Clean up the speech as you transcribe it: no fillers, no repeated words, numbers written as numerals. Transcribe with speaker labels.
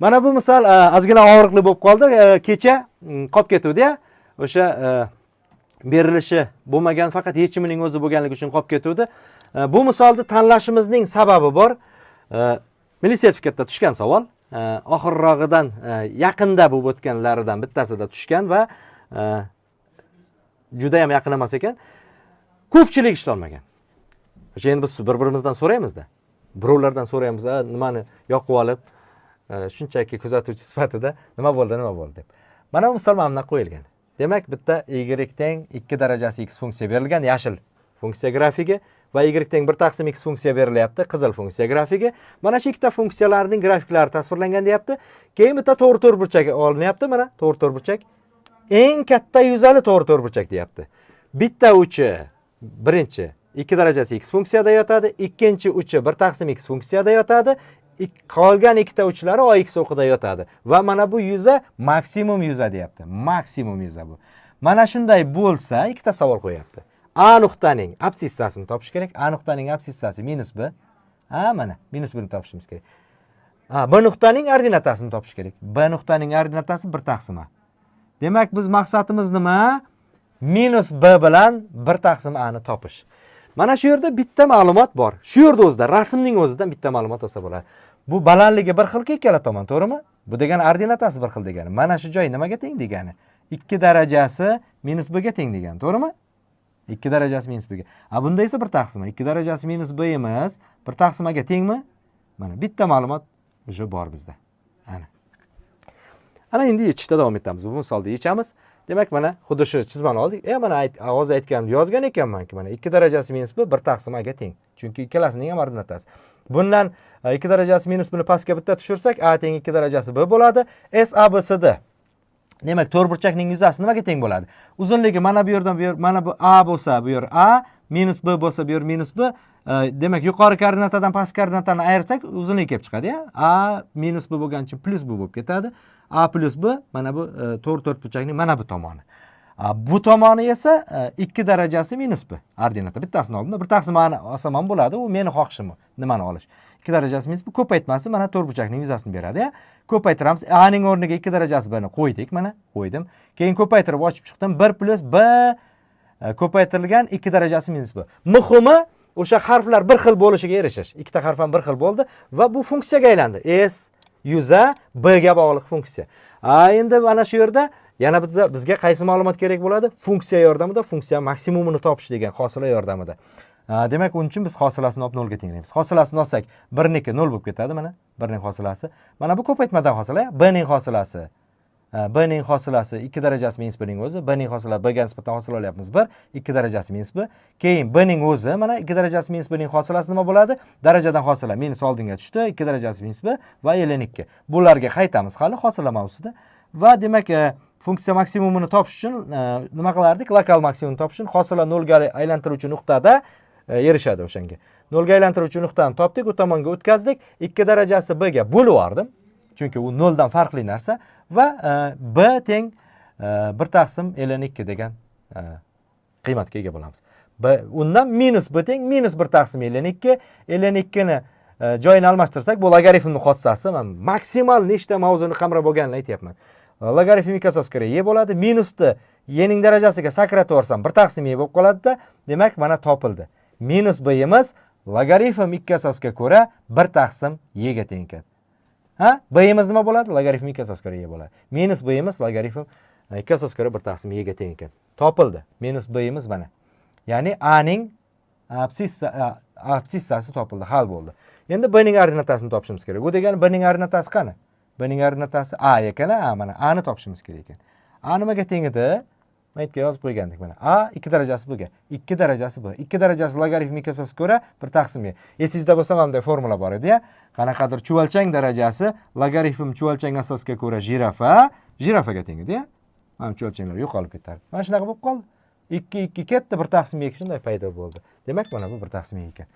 Speaker 1: Mana bu misol ozgina og'riqli bo'lib qoldi. Kecha qolib ketuvdi-ya. O'sha berilishi bo'lmagan, faqat yechimining o'zi bo'lganligi uchun qolib ketuvdi. Bu misolni tanlashimizning sababi bor. Milliy sertifikatda tushgan savol. Oxirrog'idan yaqinda bo'lib o'tganlaridan bittasida tushgan va juda ham yaqin emas ekan. Ko'pchilik ishlolmagan. O'sha endi biz bir-birimizdan so'raymiz-da. Birovlardan so'raymiz, nimani yoqib olib, shunchaki kuzatuvchi sifatida nima bo'ldi deb. Mana bu misol mana qo'yilgan. Demak, bitta y teng 2 darajasi x funksiya berilgan yashil funksiya grafigi va y teng 1 taqsim x funksiya berilyapti qizil funksiya grafigi. Mana shu ikkita funksiyalarning grafiklari tasvirlangan deyapti. Keyin bitta to'g'ri burchak olinyapti. Mana to'g'ri burchak. Eng katta yuzali to'g'ri burchak deyapti. Bitta uchi birinchi 2 darajasi x funksiyada yotadi, ikkinchi uchi 1 taqsim x funksiyada yotadi. Qolgan ikkita uchlari ox o'qida yotadi va mana bu yuza maksimum yuza deyapti. Maksimum yuza bu. Mana shunday bo'lsa, ikkita savol qo'yapti. A nuqtaning absissasini topish kerak. A nuqtaning absissasi minus b. Mana minus b ni topishimiz kerak. B nuqtaning ordinatasini topish kerak. B nuqtaning ordinatasi 1 taqsim a. Demak, biz maqsadimiz nima? Minus b bilan 1 taqsim a ni topish. Mana shu yerda bitta ma'lumot bor. Shu yerda o'zida rasmning o'zidan bitta ma'lumot olsa bo'ladi. Bu balandligi bir xil ikkala tomon, to'g'rimi? Bu degani ordinatasi bir xil degani. Mana shu joy nimaga teng degani? 2 darajasi minus b ga teng degani, to'g'rimi? 2 darajasi minus b ga. Bunda esa 1 taqsim. 2 darajasi minus b emas, 1 taqsim ga tengmi? Mana bitta ma'lumot o'sha bor bizda. Ana endi yechishda davom etamiz. Bu misolda yechamiz. Demak, mana xuddi shu chizmani oldik. Mana hozir aytganim yozgan ekanman-ki, mana 2 darajasi minus b 1 taqsim ga teng. Chunki ikkalasining ham ordinatasi. Bundan 2 darajasi minus b ni pastga bitta tushirsak, a teng 2 darajasi b bo'ladi. S ABCD. Demak, to'rtburchakning yuzasi nimaga teng bo'ladi? Uzunligi mana bu yerdan bu yer, mana bu a bo'lsa, bu yer a, minus b bo'lsa, bu yer minus b. Demak, yuqori koordinatadan pastki koordinatani ayirsak, uzunligi kelib chiqadi-ya. A minus b bo'lgani uchun plus b bo'lib ketadi. A plus b, mana bu to'rtburchakning mana bu tomoni. Bu tomoni esa 2 darajasi minus b. Ordinata bittasini oldim. 1 taqsim a olsam ham bo'ladi. U meni xohishim. Nimani olish? 2 darajasi minus b ko'paytmasi mana to'rtburchakning yuzasini beradi-ya. Ko'paytiramiz. A ning o'rniga 2 darajasi b ni qo'ydik, mana qo'ydim. Keyin ko'paytirib ochib chiqdim. 1 plus b ko'paytirilgan 2 darajasi minus b. Muhimi o'sha harflar bir xil bo'lishiga erishish. Ikkita harf ham bir xil bo'ldi va bu funksiyaga aylandi. S yuza b ga bog'liq funksiya. Endi mana shu yerda yana bizga qaysi ma'lumot kerak bo'ladi? Funksiya yordamida funksiya maksimumini topish degan hosila yordamida. Demak, uning uchun biz hosilasini olib 0 ga tenglaymiz. Hosilasini olsak 1 niki 0 bo'lib ketadi mana. 1 ning hosilasi. Mana bu ko'paytmadan hosila, b ning hosilasi. B ning hosilasi 2 darajasi minus b ning o'zi, b ning hosilasi b ga nisbatan hosil olyapmiz 1, 2 darajasi minus b. Keyin b ning o'zi mana 2 darajasi minus b ning hosilasi nima bo'ladi? Darajadan hosila minus oldinga tushdi, 2 darajasi minus b va ln2. Bularga qaytamiz hali hosila mavzusida. Va demak, funksiya maksimumini topish uchun nima qilardik? Lokal maksimumni topish uchun hosila 0 ga aylantiruvchi nuqtada erishadi o'shanga. 0 ga aylantiruvchi nuqtani topdik, u tomonga o'tkazdik. 2 darajasi b ga bo'lib yubordim. Chunki u 0 dan farqli narsa va b teng 1 taqsim ln2 degan qiymatga ega bo'lamiz. Undan minus b teng minus 1 taqsim ln2. ln2 ni joyini almashtirsak, bu logaritmning xossasi. Men maksimal nechta mavzuni qamrab bo'lganini aytyapman. Logaritmik asosga y bo'ladi. Minusni y ning darajasiga sakratib yuborsam 1 taqsim y bo'lib qoladi-da. Demak, mana topildi. Minus b imiz logaritm 2 asosga ko'ra 1 taqsim y ga teng ekan. B imiz nima bo'ladi? Logaritm 2 asosga y bo'ladi. Minus b imiz logaritm 2 asosga 1 taqsim y ga teng ekan. Topildi. Minus b imiz mana. Ya'ni a ning absissasi topildi, hal bo'ldi. Endi b ning ordinatasini topishimiz kerak. Bu degani b ning ordinatasi qani? B ning ordinatasi a ekan, mana a ni topishimiz kerak ekan. A nimaga teng edi? Maytga yozib qo'ygandik mana. A 2 darajasi b ga. 2 darajasi b. 2 darajasi logaritm 2 asosga ko'ra 1 taqsim y. Esingizda bo'lsa mana bunday formula bor edi-ya. Qanaqadir chuvalchang darajasi logaritm chuvalchang asosga ko'ra jirafaga teng edi-ya. Mana chuvalchanglar yo'qolib ketadi. Mana shunaqa bo'lib qoldi. 2 ketdi, 1 taqsim y shunday paydo bo'ldi. Demak, mana bu 1 taqsim y ekan.